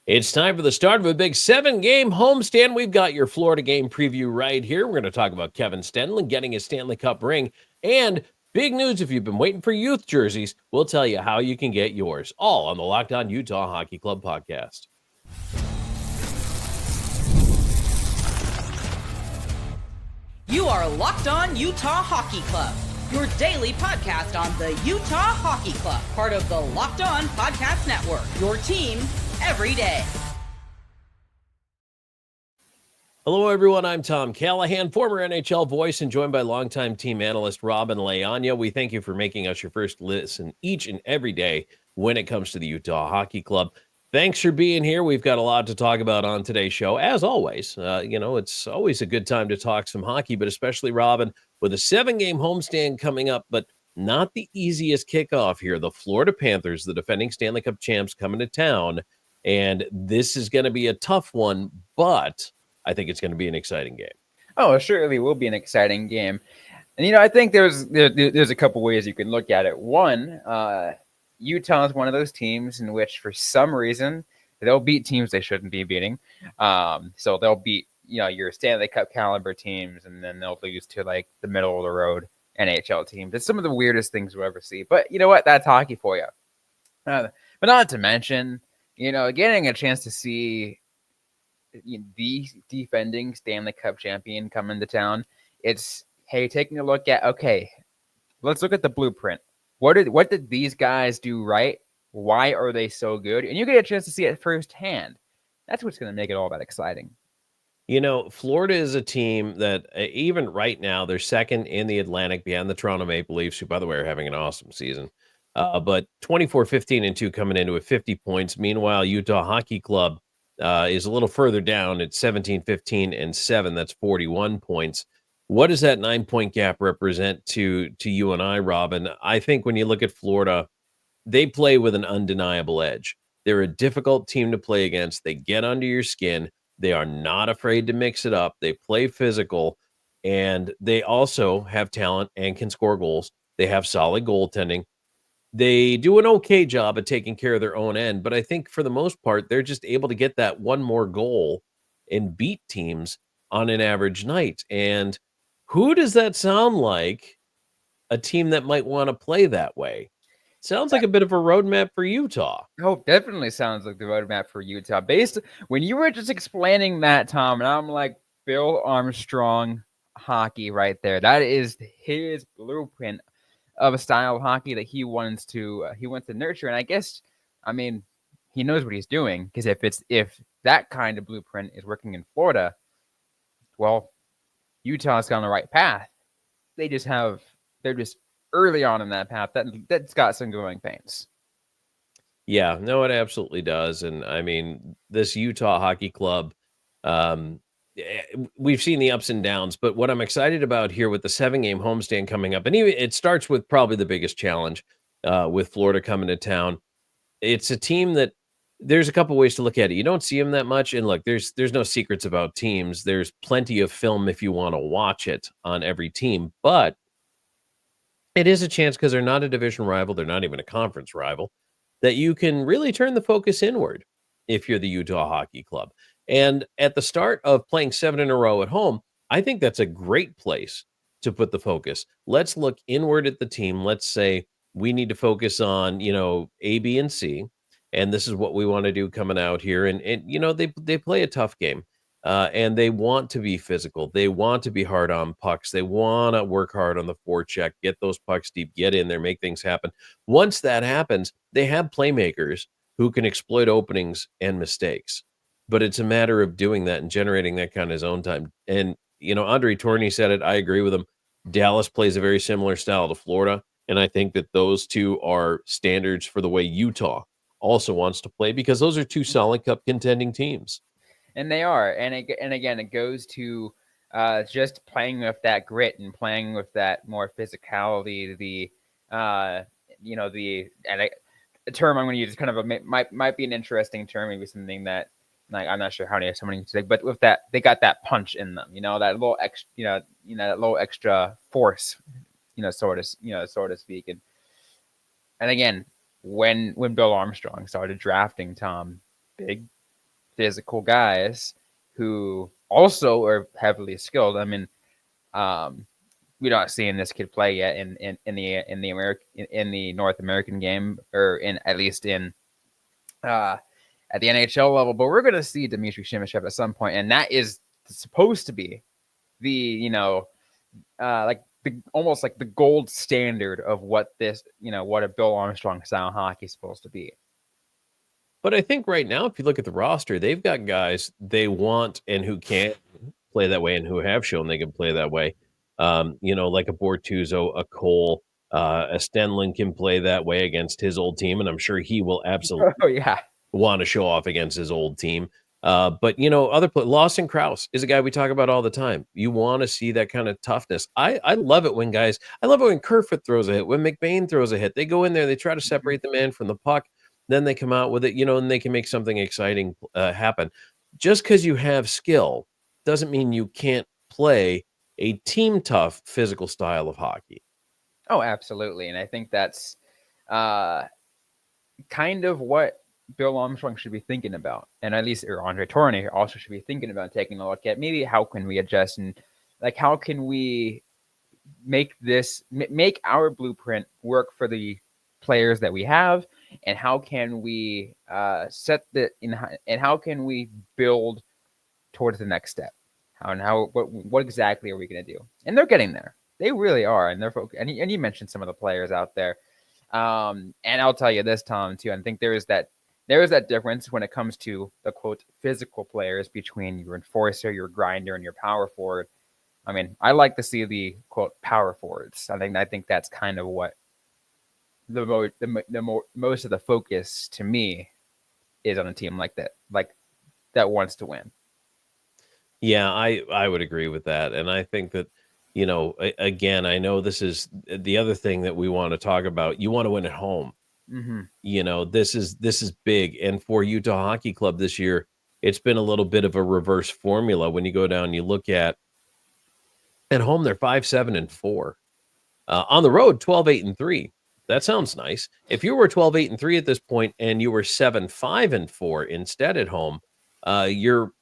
It's time for the start of a big 7-game homestand. We've got your Florida game preview right here. We're going to talk about Kevin Stenlund getting his Stanley Cup ring. And big news, if you've been waiting for youth jerseys, we'll tell you how you can get yours. All on the Locked On Utah Hockey Club podcast. You are Locked On Utah Hockey Club, your daily podcast on the Utah Hockey Club, part of the Locked On Podcast Network, your team every day. Hello, everyone. I'm Tom Callahan, former NHL voice, and joined by longtime team analyst Robyn Leaño. We thank you for making us your first listen each and every day when it comes to the Utah Hockey Club. Thanks for being here. We've got a lot to talk about on today's show. As always, it's always a good time to talk some hockey, but especially, Robyn, with a 7-game homestand coming up, but not the easiest kickoff here. The Florida Panthers, the defending Stanley Cup champs, coming to town, and this is going to be a tough one, but I think it's going to be an exciting game. Oh, it surely will be an exciting game. And, I think there's a couple ways you can look at it. One, Utah is one of those teams in which, for some reason, they'll beat teams they shouldn't be beating. So they'll beat, your Stanley Cup caliber teams, and then they'll lose to, like, the middle-of-the-road NHL teams. It's some of the weirdest things we'll ever see. But you know what? That's hockey for you. But not to mention, getting a chance to see the defending Stanley Cup champion come into town, it's, hey, taking a look at, okay, let's look at the blueprint. What did these guys do right? Why are they so good? And you get a chance to see it firsthand. That's what's going to make it all that exciting. Florida is a team that even right now, they're second in the Atlantic behind the Toronto Maple Leafs, who, by the way, are having an awesome season. But 24-15-2 coming into it, 50 points. Meanwhile, Utah Hockey Club is a little further down at 17-15-7. That's 41 points. What does that 9-point gap represent to you and I, Robyn? I think when you look at Florida, they play with an undeniable edge. They're a difficult team to play against. They get under your skin. They are not afraid to mix it up. They play physical, and they also have talent and can score goals. They have solid goaltending. They do an okay job at taking care of their own end, but I think for the most part, they're just able to get that one more goal and beat teams on an average night. And who does that sound like a team that might want to play that way? Sounds like a bit of a roadmap for Utah. Oh, definitely sounds like the roadmap for Utah. Based when you were just explaining that, Tom, and I'm like, Bill Armstrong hockey right there. That is his blueprint of a style of hockey that he wants to nurture. And I guess, he knows what he's doing, because if that kind of blueprint is working in Florida, well, Utah's on the right path. They're just early on in that path that's got some growing pains. Yeah, no, it absolutely does. And this Utah Hockey Club, we've seen the ups and downs, but what I'm excited about here with the 7-game homestand coming up, and even it starts with probably the biggest challenge with Florida coming to town. It's a team that there's a couple ways to look at it. You don't see them that much, and look, there's no secrets about teams. There's plenty of film if you want to watch it on every team, but it is a chance, because they're not a division rival, they're not even a conference rival, that you can really turn the focus inward if you're the Utah Hockey Club. And at the start of playing 7 in a row at home, I think that's a great place to put the focus. Let's look inward at the team. Let's say we need to focus on, A, B, and C, and this is what we want to do coming out here. And they play a tough game. And they want to be physical. They want to be hard on pucks. They want to work hard on the forecheck, get those pucks deep, get in there, make things happen. Once that happens, they have playmakers who can exploit openings and mistakes. But it's a matter of doing that and generating that kind of zone time. And, Andre Tourigny said it. I agree with him. Dallas plays a very similar style to Florida. And I think that those two are standards for the way Utah also wants to play, because those are two solid Cup contending teams. And they are. And again, it goes to just playing with that grit and playing with that more physicality. A term I'm going to use is kind of might be an interesting term, maybe something that, like, I'm not sure how somebody can say, but with that, they got that punch in them, that little extra, that little extra force, so to speak. And again, when Bill Armstrong started drafting Tom, big physical guys who also are heavily skilled. I mean, we're not seeing this kid play yet in the North American game, or in at least in at the NHL level. But we're going to see Dmitry Shimyshev at some point, and that is supposed to be the like almost like the gold standard of what this what a Bill Armstrong style hockey is supposed to be. But I think right now, if you look at the roster, they've got guys they want and who can't play that way and who have shown they can play that way. Like a Bortuzzo, a Cole, a Stenlund can play that way against his old team, and I'm sure he will absolutely Oh yeah, want to show off against his old team. But Lawson Krause is a guy we talk about all the time. You want to see that kind of toughness. I love it when guys. I love it when Kerfoot throws a hit, when McBain throws a hit. They go in there, they try to separate the man from the puck. Then they come out with it, and they can make something exciting happen. Just because you have skill doesn't mean you can't play a team tough physical style of hockey. Oh, absolutely. And I think that's kind of what Bill Armstrong should be thinking about. And at least, or Andre Tourné also should be thinking about taking a look at maybe how can we adjust and like how can we make our blueprint work for the players that we have, and how can we and how can we build towards the next step? What exactly are we going to do? And they're getting there. They really are, and they're and you mentioned some of the players out there. And I'll tell you this, Tom, too. I think there is that difference when it comes to the quote physical players between your enforcer, your grinder, and your power forward. I mean, I like to see the quote power forwards. I think that's kind of what most of the focus to me is on a team like that wants to win. Yeah, I would agree with that. And I think that, again, I know this is the other thing that we want to talk about. You want to win at home. Mm-hmm. This is big. And for Utah Hockey Club this year, it's been a little bit of a reverse formula. When you go down and you look at home, they're 5-7-4. On the road, 12-8-3. That sounds nice. If you were 12-8-3 at this point and you were 7-5-4 instead at home, you're,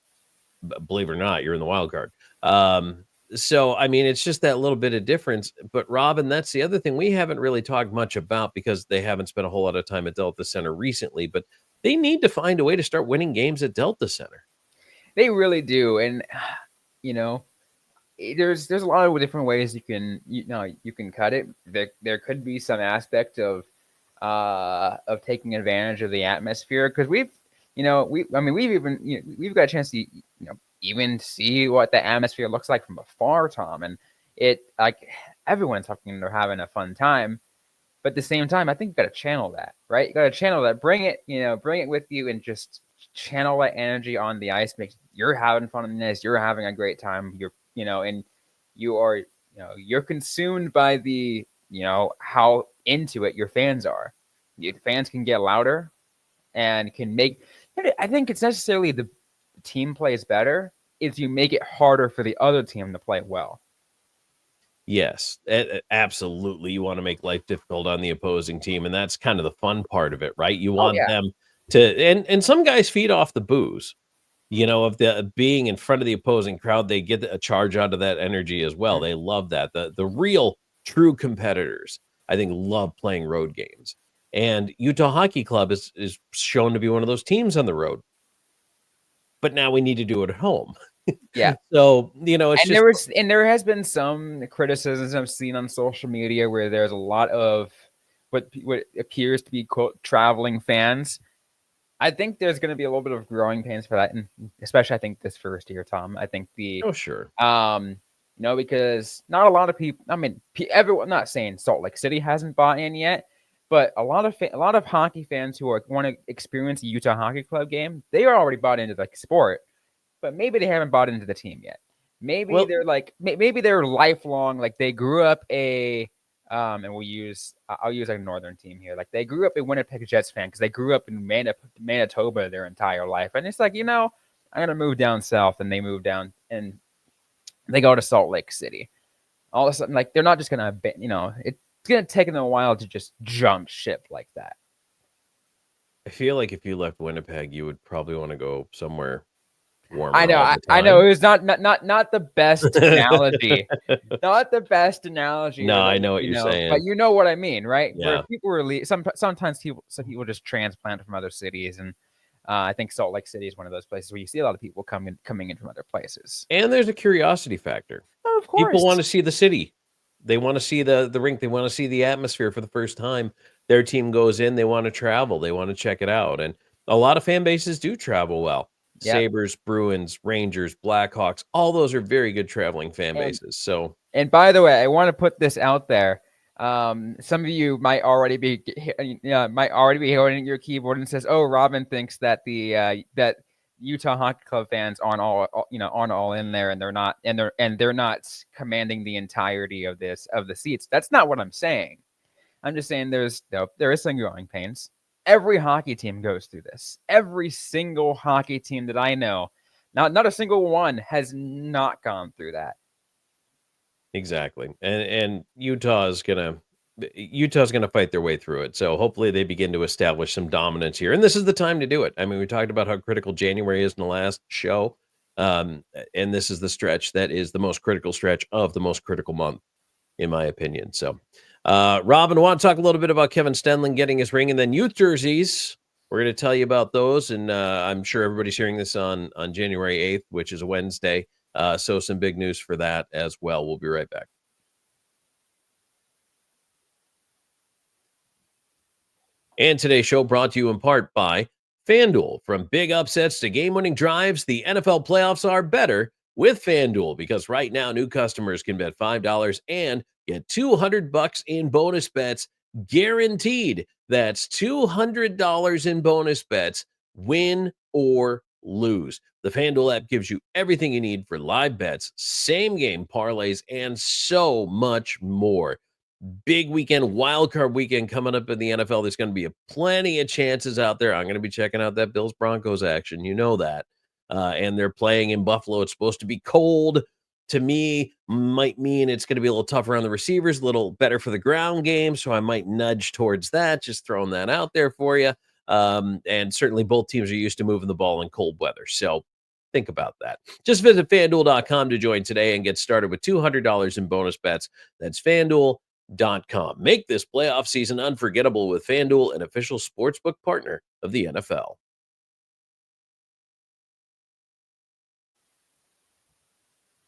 believe it or not, you're in the wild card. So, I mean, it's just that little bit of difference. But Robyn, that's the other thing we haven't really talked much about because they haven't spent a whole lot of time at Delta Center recently, but they need to find a way to start winning games at Delta Center. They really do. And, there's a lot of different ways you can cut it. There could be some aspect of taking advantage of the atmosphere, because we've got a chance to even see what the atmosphere looks like from afar, Tom, and it like everyone's talking, they're having a fun time, but at the same time, I think you got to channel that, right? You got to channel that, bring it with you, and just channel that energy on the ice. You're having fun in this, you're having a great time, and you're consumed by the, how into it your fans are. Your fans can get louder and can make, I think it's necessarily the team plays better if you make it harder for the other team to play well. Yes, absolutely. You want to make life difficult on the opposing team, and that's kind of the fun part of it, right? You want them to, and some guys feed off the booze. Of the being in front of the opposing crowd, they get a charge out of that energy as well. They love that. The real true competitors, I think, love playing road games. And Utah Hockey Club is shown to be one of those teams on the road. But now we need to do it at home. Yeah. So, it's there has been some criticisms I've seen on social media where there's a lot of what appears to be quote traveling fans. I think there's going to be a little bit of growing pains for that, and especially I think this first year, Tom. I think sure. Because not a lot of people. I mean, everyone. I'm not saying Salt Lake City hasn't bought in yet, but a lot of hockey fans who want to experience a Utah Hockey Club game, they are already bought into the sport, but maybe they haven't bought into the team yet. Maybe they're lifelong. Like they grew up and I'll use like a northern team here. Like they grew up a Winnipeg Jets fan because they grew up in Manitoba their entire life. And it's like, I'm going to move down south, and they move down and they go to Salt Lake City. All of a sudden, like they're not just going to, it's going to take them a while to just jump ship like that. I feel like if you left Winnipeg, you would probably want to go somewhere I warmer know, all I, the I know. time. It was not the best analogy, not the best analogy. No, I Really, know what you're but saying. you know what I mean, right? Where Yeah. people were sometimes some people just transplant from other cities, and I think Salt Lake City is one of those places where you see a lot of people coming in from other places. And there's a curiosity factor. Oh, of People course. want to see the city. They want to see the rink. They want to see the atmosphere for the first time. Their team goes in. They want to travel. They want to check it out. And a lot of fan bases do travel well. Yeah. Sabres, Bruins, Rangers, Blackhawks, all those are very good traveling fan bases. So, And by the way, I want to put this out there. Some of you might already be holding your keyboard and says, "Oh, Robyn thinks that that Utah Hockey Club fans aren't all in there, and they're not commanding the entirety of the seats." That's not what I'm saying. I'm just saying there is some growing pains. Every hockey team goes through this. Every single hockey team that I know, not a single one has not gone through that. exactly. And Utah's gonna fight their way through it. So hopefully they begin to establish some dominance here. And this is the time to do it. I mean, we talked about how critical January is in the last show. And this is the stretch that is the most critical stretch of the most critical month, in my opinion. So Robyn, I want to talk a little bit about Kevin Stenlund getting his ring, and then youth jerseys. We're going to tell you about those, and I'm sure everybody's hearing this on January 8th, which is a Wednesday. So some big news for that as well. We'll be right back. And today's show brought to you in part by FanDuel. From big upsets to game-winning drives, the NFL playoffs are better with FanDuel, because right now new customers can bet $5 and get $200 in bonus bets guaranteed. That's $200 in bonus bets, win or lose. The FanDuel app gives you everything you need for live bets, same game parlays, and so much more. Big weekend, wild card weekend coming up in the NFL. There's going to be plenty of chances out there. I'm going to be checking out that Bills Broncos action. You know that. And they're playing in Buffalo. It's supposed to be cold. To me, might mean it's going to be a little tougher on the receivers, a little better for the ground game. So I might nudge towards that. Just throwing that out there for you. And certainly both teams are used to moving the ball in cold weather. So think about that. Just visit FanDuel.com to join today and get started with $200 in bonus bets. That's FanDuel.com. Make this playoff season unforgettable with FanDuel, an official sportsbook partner of the NFL.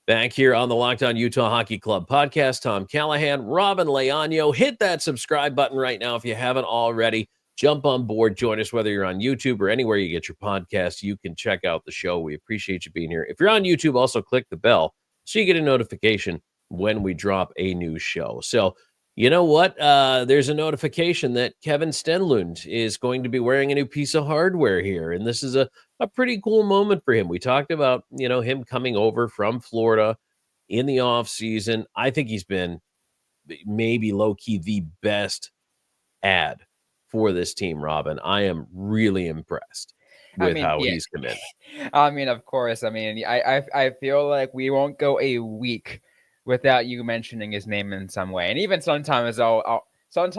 Back here on the Locked On Utah Hockey Club podcast, Tom Callahan, Robyn Leaño. Hit that subscribe button right now if you haven't already. Jump on board. Join us whether you're on YouTube or anywhere you get your podcast. You can check out the show. We appreciate you being here. If you're on YouTube, also click the bell so you get a notification when we drop a new show. So, you know what? There's a notification that Kevin Stenlund is going to be wearing a new piece of hardware here. And this is a pretty cool moment for him. We talked about, him coming over from Florida in the off season. I think he's been maybe low-key the best ad for this team, Robyn. I am really impressed with how he's come in. I mean, of course. I mean, I feel like we won't go a week without you mentioning his name in some way. And even sometimes I'll kind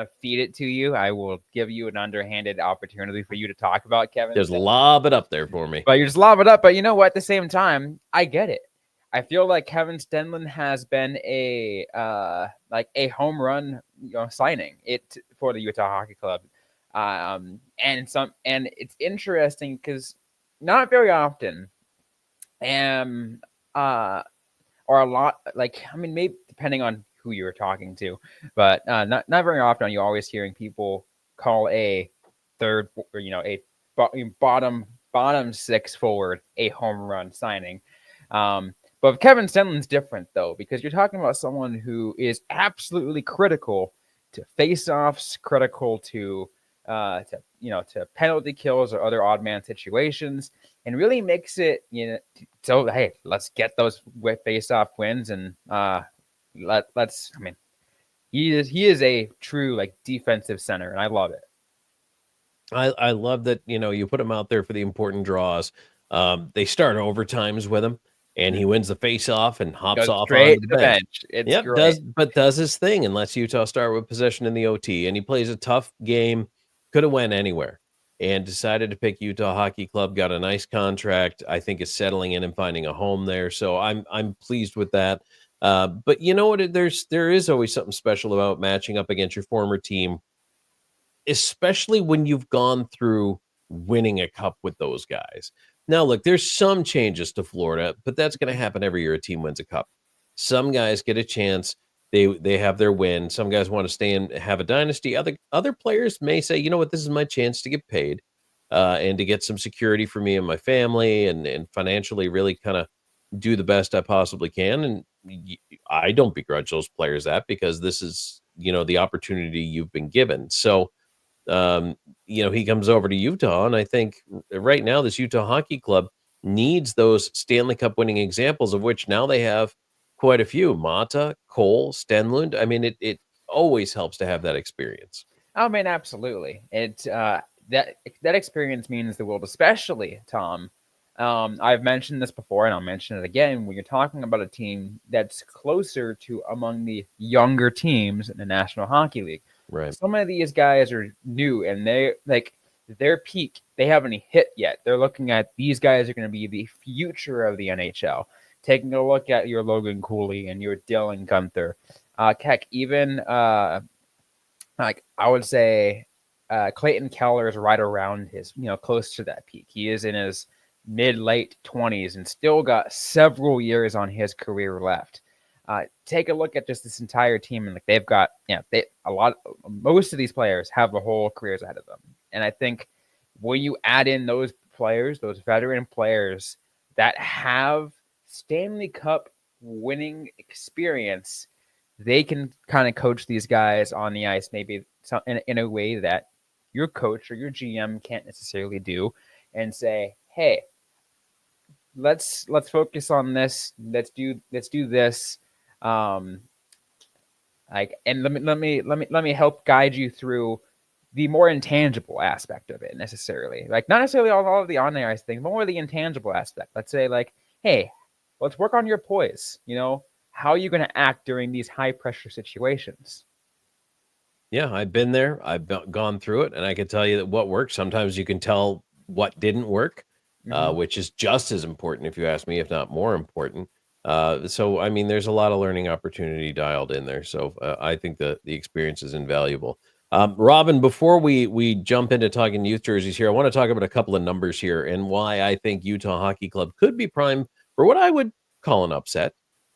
of feed it to you. I will give you an underhanded opportunity for you to talk about Kevin. Just lob it up there for me. But you just lob it up. But you know what? At the same time, I get it. I feel like Kevin Stenlund has been a home run signing for the Utah Hockey Club. And it's interesting because not very often or a lot, maybe depending on who you're talking to, but not very often are you always hearing people call a third or a bottom six forward a home run signing. But Kevin Stenlund's different though, because you're talking about someone who is absolutely critical to face-offs, critical to penalty kills or other odd man situations, and really makes it, so hey, let's get those face-off wins, and he is a true defensive center, and I love it. I love that, you put him out there for the important draws. They start overtimes with him, and he wins the face-off and hops Goes off straight onto the to the bench. bench. It's Yep, great. does his thing and lets Utah start with possession in the OT, and he plays a tough game, could have went anywhere, and decided to pick Utah Hockey Club, got a nice contract, I think is settling in and finding a home there, so I'm pleased with that. But you know what? There is always something special about matching up against your former team, especially when you've gone through winning a cup with those guys. Now, look, there's some changes to Florida, but that's going to happen every year a team wins a cup. Some guys get a chance. They have their win. Some guys want to stay and have a dynasty. Other players may say, you know what, this is my chance to get paid and to get some security for me and my family and financially really kind of do the best I possibly can. And I don't begrudge those players that because this is, the opportunity you've been given. So, he comes over to Utah, and I think right now this Utah Hockey Club needs those Stanley Cup winning examples, of which now they have quite a few. Mata, Cole, Stenlund. I mean, it always helps to have that experience. I mean, absolutely. That experience means the world, especially Tom. I've mentioned this before, and I'll mention it again. When you're talking about a team that's closer to among the younger teams in the National Hockey League, Right. some of these guys are new, and they like their peak. They haven't hit yet. They're looking at these guys are going to be the future of the NHL. Taking a look at your Logan Cooley and your Dylan Gunther, heck, even like I would say, Clayton Keller is right around his, close to that peak. He is in his mid-late 20s and still got several years on his career left. Take a look at just this entire team, and like they've got, most of these players have the whole careers ahead of them. And I think when you add in those players, those veteran players that have Stanley Cup winning experience, they can kind of coach these guys on the ice, maybe in a way that your coach or your GM can't necessarily do, and say, "Hey, let's focus on this. Let's do this." And let me help guide you through the more intangible aspect of it necessarily. Like not necessarily all of the on the ice things, but more the intangible aspect. Let's say like, hey, let's work on your poise. How are you going to act during these high pressure situations? Yeah, I've been there. I've gone through it, and I can tell you that what works. Sometimes you can tell what didn't work, which is just as important, if you ask me, if not more important. So, I mean, there's a lot of learning opportunity dialed in there. So, I think the experience is invaluable. Robyn, before we jump into talking youth jerseys here, I want to talk about a couple of numbers here and why I think Utah Hockey Club could be primed for what I would call an upset.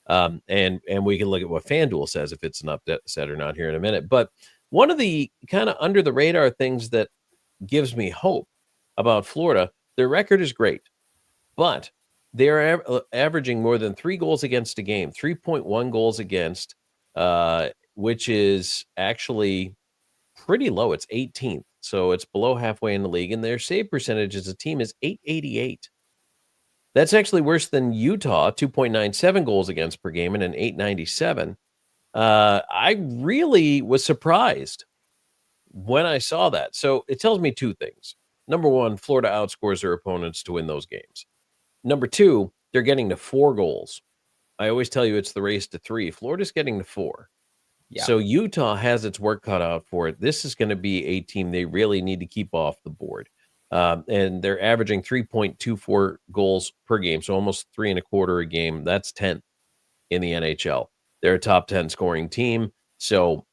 And we can look at what FanDuel says if it's an upset or not here in a minute. But one of the kind of under the radar things that gives me hope about Florida, their record is great, but they're averaging more than 3 goals against a game, 3.1 goals against, which is actually pretty low. It's 18th, so it's below halfway in the league, and their save percentage as a team is .888. That's actually worse than Utah, 2.97 goals against per game and an .897. I really was surprised when I saw that. So it tells me two things. Number one, Florida outscores their opponents to win those games. Number two, they're getting to 4 goals. I always tell you it's the race to 3. Florida's getting to 4. Yeah. So Utah has its work cut out for it. This is going to be a team they really need to keep off the board. And they're averaging 3.24 goals per game, so almost 3.25 a game. That's 10th in the NHL. They're a top 10 scoring team. So,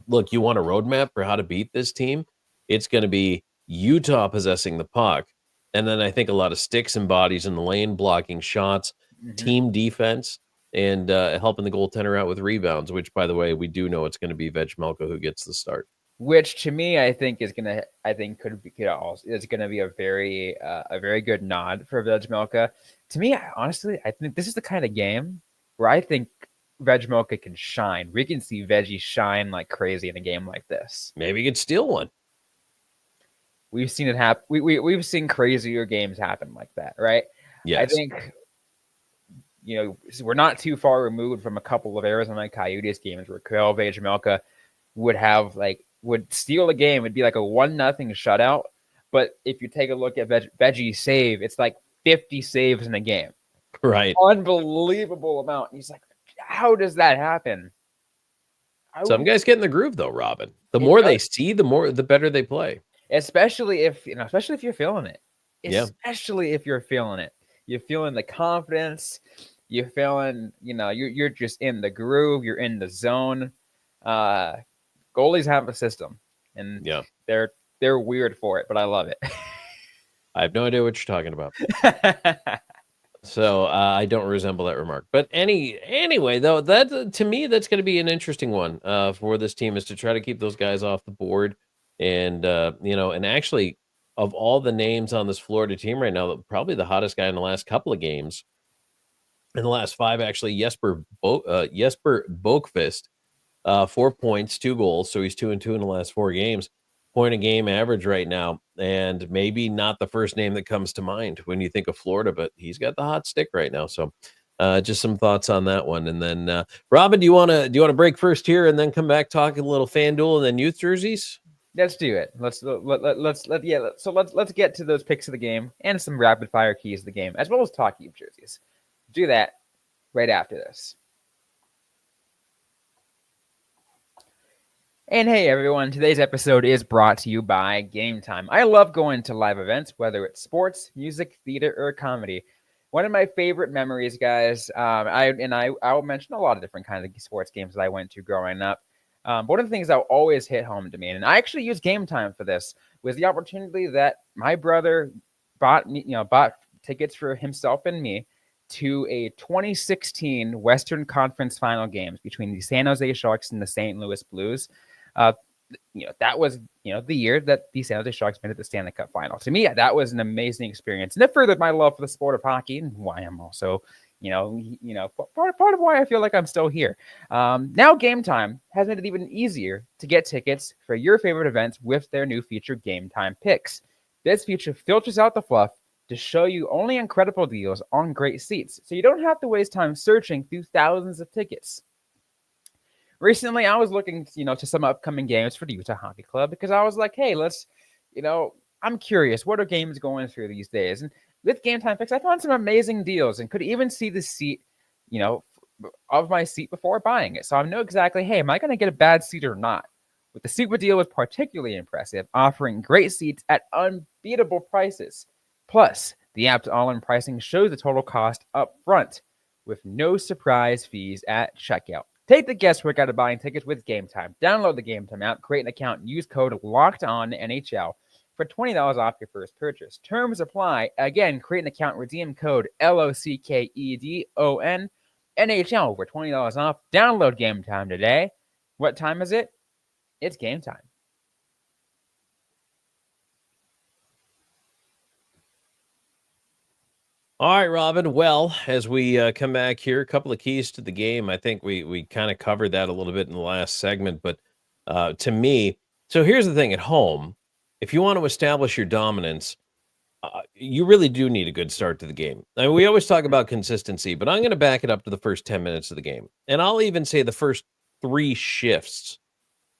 look, you want a roadmap for how to beat this team? It's going to be Utah possessing the puck, and then I think a lot of sticks and bodies in the lane, blocking shots, team defense, and helping the goaltender out with rebounds, which, by the way, we do know it's going to be Vejmelka who gets the start. Which to me, I think is gonna be a very good nod for Vejmelka. To me, I think this is the kind of game where I think Vejmelka can shine. We can see Veggie shine like crazy in a game like this. Maybe he could steal one. We've seen it happen. We've seen crazier games happen like that, right? Yes. I think we're not too far removed from a couple of Arizona Coyotes games where Kyle Vejmelka would steal a game. It'd be like a 1-0 shutout. But if you take a look at Veggie's save, it's like 50 saves in a game. Right. Unbelievable amount. And he's like, how does that happen? Some guys get in the groove though, Robyn. The more they see, the better they play. Especially if you're feeling it. Yeah. Especially if you're feeling it. You're feeling the confidence. You're feeling, you're just in the groove. You're in the zone. Goalies have a system, and they're weird for it, but I love it. I have no idea what you're talking about. So I don't resemble that remark. But anyway, though, that to me, that's going to be an interesting one for this team, is to try to keep those guys off the board. And, and actually, of all the names on this Florida team right now, probably the hottest guy in the last couple of games, in the last 5, actually, Jesper Bokvist, 4 points, 2 goals. So he's 2-2 in the last 4 games. Point a game average right now, and maybe not the first name that comes to mind when you think of Florida, but he's got the hot stick right now. So just some thoughts on that one. And then Robyn, do you want to break first here and then come back talking a little FanDuel and then youth jerseys? Let's do it. Let's get to those picks of the game and some rapid fire keys of the game, as well as talk youth jerseys. Do that right after this. And hey everyone, today's episode is brought to you by Game Time. I love going to live events, whether it's sports, music, theater, or comedy. One of my favorite memories, guys, I'll mention a lot of different kinds of sports games that I went to growing up. But one of the things that always hit home to me, and I actually used Game Time for this, was the opportunity that my brother bought tickets for himself and me to a 2016 Western Conference Final games between the San Jose Sharks and the St. Louis Blues. That was, the year that the San Jose Sharks made it to the Stanley Cup final. To me, that was an amazing experience. And it furthered my love for the sport of hockey, and why I'm also, part of why I feel like I'm still here. Now Game Time has made it even easier to get tickets for your favorite events with their new feature, Game Time Picks. This feature filters out the fluff to show you only incredible deals on great seats, so you don't have to waste time searching through thousands of tickets. Recently, I was looking, to some upcoming games for the Utah Hockey Club because I was like, hey, I'm curious, what are games going through these days? And with Game Time Picks, I found some amazing deals and could even see the seat, of my seat before buying it. So I know exactly, hey, am I going to get a bad seat or not? With the Super Deal was particularly impressive, offering great seats at unbeatable prices. Plus, the app's all-in pricing shows the total cost up front with no surprise fees at checkout. Take the guesswork out of buying tickets with Game Time. Download the Game Time app, create an account, and use code LOCKEDONNHL for $20 off your first purchase. Terms apply. Again, create an account, redeem code LOCKEDON NHL for $20 off. Download Game Time today. What time is it? It's game time. All right, Robyn. Well, as we come back here, a couple of keys to the game. I think we kind of covered that a little bit in the last segment, but to me, so here's the thing: at home, if you want to establish your dominance, you really do need a good start to the game. I mean, we always talk about consistency, but I'm going to back it up to the first 10 minutes of the game, and I'll even say the first 3 shifts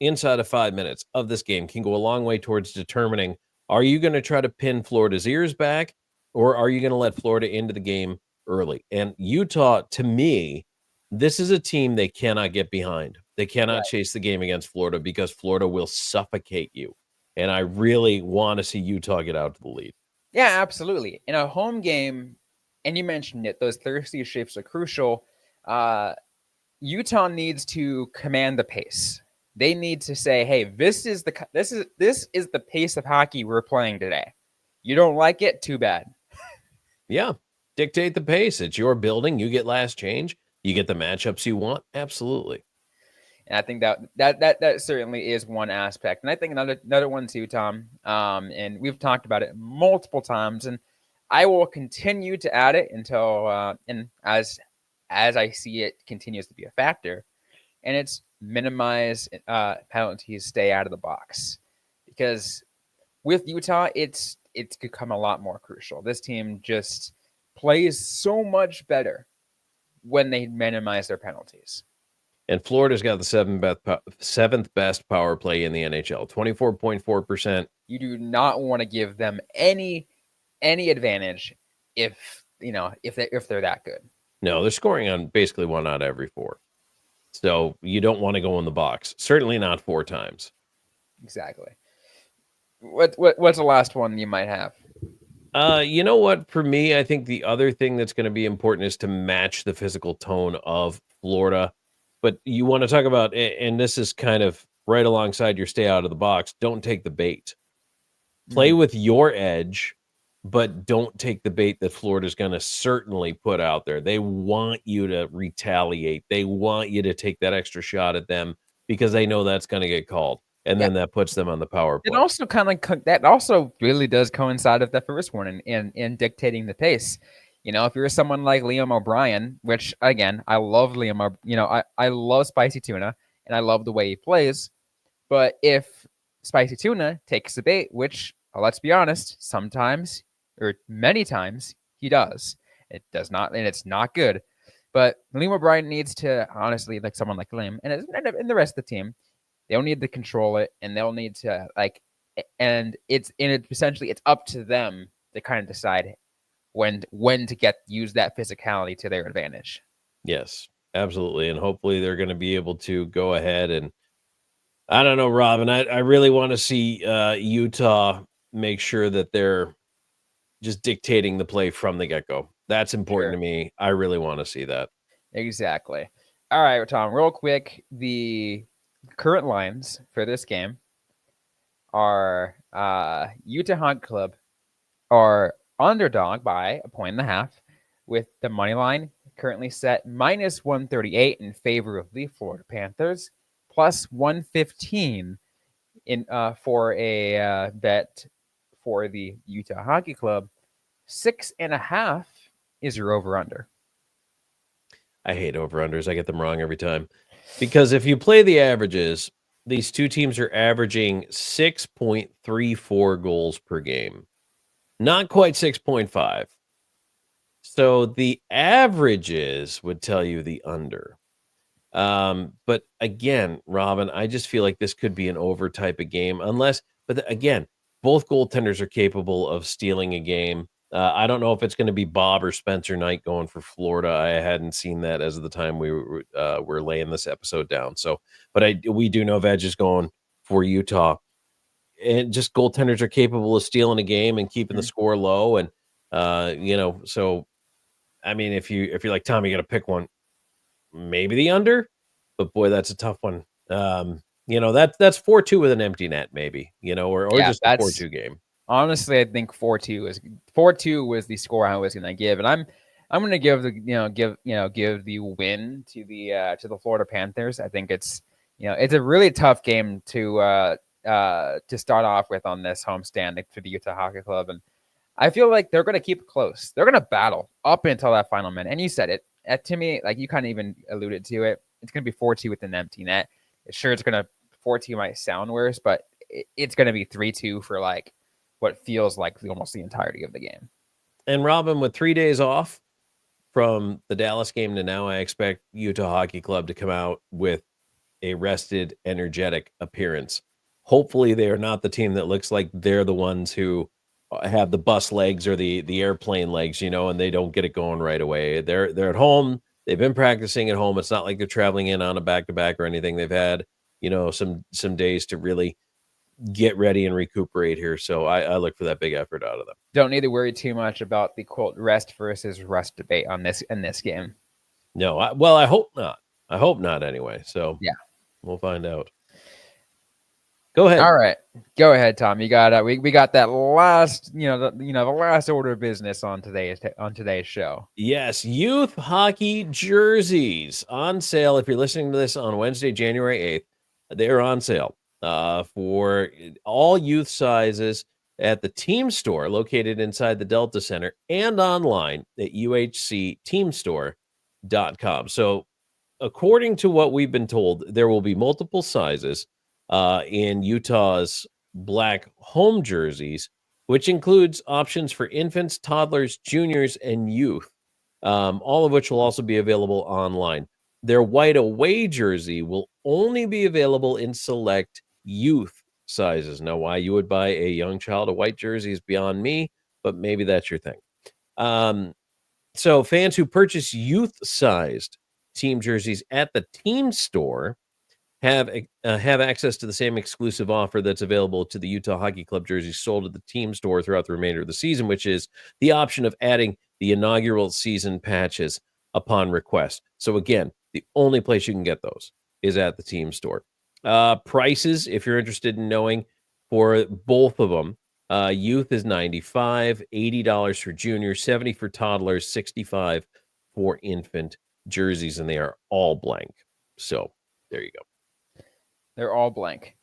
inside of 5 minutes of this game can go a long way towards determining: are you going to try to pin Florida's ears back? Or are you going to let Florida into the game early? And Utah, to me, this is a team they cannot get behind. They cannot chase the game against Florida because Florida will suffocate you. And I really want to see Utah get out to the lead. Yeah, absolutely. In a home game, and you mentioned it, those thirsty shifts are crucial. Utah needs to command the pace. They need to say, "Hey, this is the pace of hockey we're playing today. You don't like it? Too bad." Yeah, dictate the pace. It's your building. You get last change. You get the matchups you want. Absolutely. And I think that certainly is one aspect. And I think another one too, Tom. And we've talked about it multiple times, and I will continue to add it until and as I see it continues to be a factor. And it's minimize penalties, stay out of the box, because with Utah, it's become a lot more crucial. This team just plays so much better when they minimize their penalties. And Florida's got the seventh best power play in the NHL, 24.4%. You do not want to give them any advantage if if they're that good. No, they're scoring on basically 1 out of every 4. So you don't want to go in the box. Certainly not 4 times. Exactly. What's the last one you might have? You know what? For me, I think the other thing that's going to be important is to match the physical tone of Florida. But you want to talk about, and this is kind of right alongside your stay out of the box. Don't take the bait. Play with your edge, but don't take the bait that Florida's going to certainly put out there. They want you to retaliate. They want you to take that extra shot at them because they know that's going to get called. And then that puts them on the power play. It also that also really does coincide with the first one in dictating the pace. If you're someone like Liam O'Brien, which again, I love Liam, I love Spicy Tuna and I love the way he plays. But if Spicy Tuna takes the bait, which let's be honest, sometimes or many times he does, it does not, and it's not good. But Liam O'Brien needs to honestly, like someone like Liam and the rest of the team, they'll need to control it, and they'll need to and it's essentially it's up to them to kind of decide when to use that physicality to their advantage. Yes, absolutely, and hopefully they're going to be able to go ahead and I don't know, Robyn. I really want to see Utah make sure that they're just dictating the play from the get-go. That's important to me. I really want to see that. Exactly. All right, Tom, real quick, the current lines for this game are Utah Hockey Club are underdog by 1.5 with the money line currently set minus 138 in favor of the Florida Panthers, plus 115 in for a bet for the Utah Hockey Club. 6.5 is your over-under. I hate over-unders. I get them wrong every time. Because if you play the averages, these two teams are averaging 6.34 goals per game. Not quite 6.5. So the averages would tell you the under. But again, Robyn, I just feel like this could be an over type of game. But again, both goaltenders are capable of stealing a game. I don't know if it's going to be Bob or Spencer Knight going for Florida. I hadn't seen that as of the time we were laying this episode down. So, but we do know Veg is going for Utah, and just goaltenders are capable of stealing a game and keeping the score low. And so I mean, if you're like Tom, you got to pick one. Maybe the under, but boy, that's a tough one. That's 4-2 with an empty net, maybe, or just a 4-2 game. Honestly, I think 4-2 was the score I was going to give, and I'm going to give the win to the Florida Panthers. I think it's a really tough game to start off with on this homestand for the Utah Hockey Club, and I feel like they're going to keep it close. They're going to battle up until that final minute, and you said it. To me, like you kind of even alluded to it, it's going to be 4-2 with an empty net. Sure, it's going to 4-2 might sound worse, but it's going to be 3-2 for like what feels like almost the entirety of the game. And Robyn, with 3 days off from the Dallas game to now, I expect Utah Hockey Club to come out with a rested, energetic appearance. Hopefully, they are not the team that looks like they're the ones who have the bus legs or the airplane legs, and they don't get it going right away. They're at home. They've been practicing at home. It's not like they're traveling in on a back-to-back or anything. They've had, some days to really get ready and recuperate here. So I look for that big effort out of them. Don't need to worry too much about the quote rest versus rust debate in this game. No, I hope not. I hope not anyway. So yeah, we'll find out. Go ahead. All right, go ahead, Tom. You got we got that last the last order of business on today's show. Yes, youth hockey jerseys on sale. If you're listening to this on Wednesday, January 8th, they're on sale for all youth sizes at the team store located inside the Delta Center and online at uhcteamstore.com. So, according to what we've been told, there will be multiple sizes in Utah's black home jerseys, which includes options for infants, toddlers, juniors, and youth, all of which will also be available online. Their white away jersey will only be available in select youth sizes. Now, why you would buy a young child a white jersey is beyond me, but maybe that's your thing. So fans who purchase youth-sized team jerseys at the team store have access to the same exclusive offer that's available to the Utah Hockey Club jerseys sold at the team store throughout the remainder of the season, which is the option of adding the inaugural season patches upon request. So again, the only place you can get those is at the team store. Prices, if you're interested in knowing, for both of them, youth is $95, $80 for junior, $70 for toddlers, $65 for infant jerseys, and they are all blank. So there you go. They're all blank.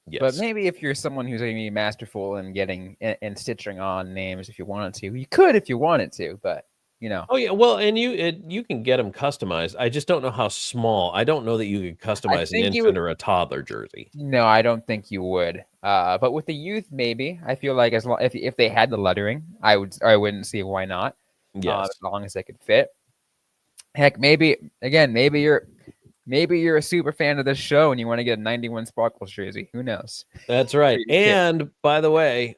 Yes. But maybe if you're someone who's going to be masterful in getting and stitching on names, if you wanted to, you could if you wanted to. But Oh yeah, well, and you can get them customized. I just don't know how small. I don't know that you could customize an infant or a toddler jersey. No, I don't think you would. But with the youth, maybe. I feel like if they had the lettering, I wouldn't see why not. Yes. As long as they could fit. Heck, maybe you're a super fan of this show and you want to get a 91 Sparkles jersey. Who knows? That's right. And by the way,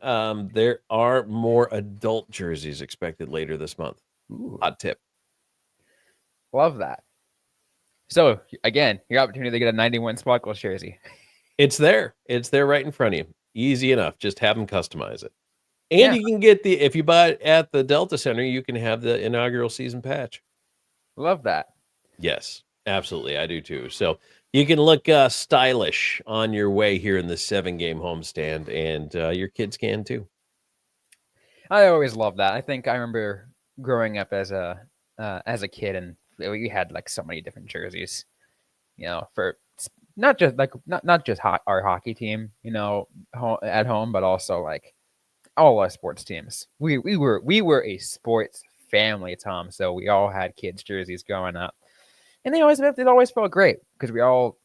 there are more adult jerseys expected later this month. Ooh. Hot tip. Love that. So again, your opportunity to get a 91 Sparkles jersey. It's there. It's there right in front of you. Easy enough. Just have them customize it. And you can get if you buy it at the Delta Center, you can have the inaugural season patch. Love that. Yes, absolutely. I do too. So you can look stylish on your way here in the 7-game homestand, and your kids can too. I always love that. I think I remember growing up as a kid, and we had like so many different jerseys, for not just our hockey team, at home, but also like all our sports teams. We were a sports family, Tom. So we all had kids' jerseys growing up, and it always felt great because we all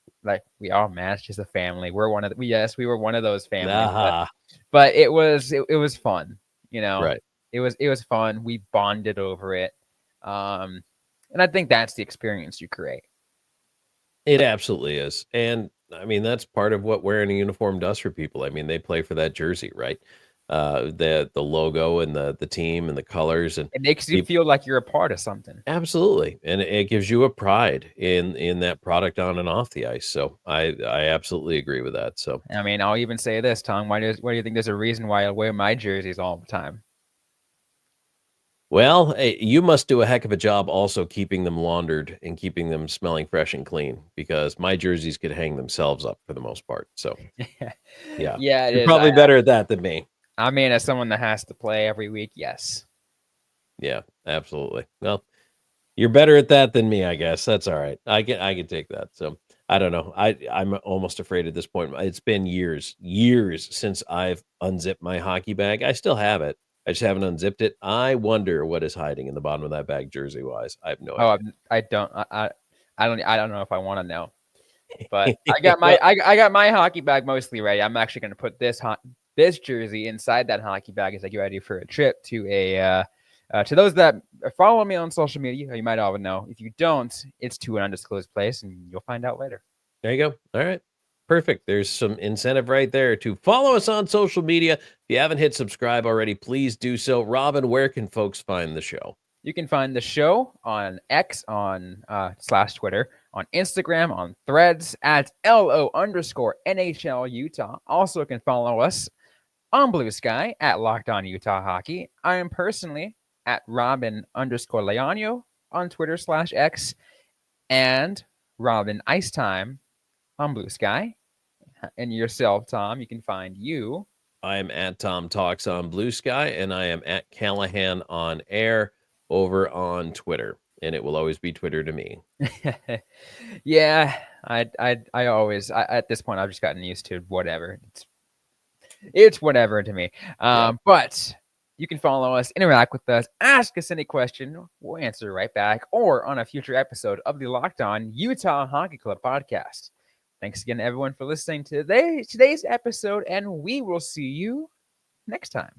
matched as a family. We were one of those families, but it was fun, Right. It was fun. We bonded over it, and I think that's the experience you create. It absolutely is, and I mean that's part of what wearing a uniform does for people. I mean they play for that jersey, right? The logo and the team and the colors, and it makes you feel like you're a part of something. Absolutely, and it gives you a pride in that product on and off the ice. So I absolutely agree with that. So I mean, I'll even say this, Tom. Why do you think there's a reason why I wear my jerseys all the time? Well, hey, you must do a heck of a job also keeping them laundered and keeping them smelling fresh and clean, because my jerseys could hang themselves up for the most part. So yeah, you're probably better at that than me. I mean, as someone that has to play every week, yes. Yeah, absolutely. Well, you're better at that than me, I guess. That's all right. I can take that. So I don't know. I'm almost afraid at this point. It's been years since I've unzipped my hockey bag. I still have it. I just haven't unzipped it. I wonder what is hiding in the bottom of that bag, jersey wise. I have no idea. I don't know if I want to know. But I got my hockey bag mostly ready. I'm actually going to put this jersey inside that hockey bag as I get ready for a trip to to those that follow me on social media. You might already know. If you don't, it's to an undisclosed place, and you'll find out later. There you go. All right. Perfect. There's some incentive right there to follow us on social media. If you haven't hit subscribe already, please do so. Robyn, where can folks find the show? You can find the show on X, on /Twitter, on Instagram, on Threads at LO_NHL Utah. Also can follow us on Blue Sky at Locked On Utah Hockey. I am personally at Robyn_Leaño on Twitter /X, and Robyn Icetime on Blue Sky. And yourself, Tom, you can find you. I am at Tom Talks on Blue Sky, and I am at Callahan on Air over on Twitter, and it will always be Twitter to me. Yeah, I always at this point I've just gotten used to whatever. It's whatever to me. But you can follow us, interact with us, ask us any question. We'll answer right back, or on a future episode of the Locked On Utah Hockey Club podcast. Thanks again, everyone, for listening to today's episode, and we will see you next time.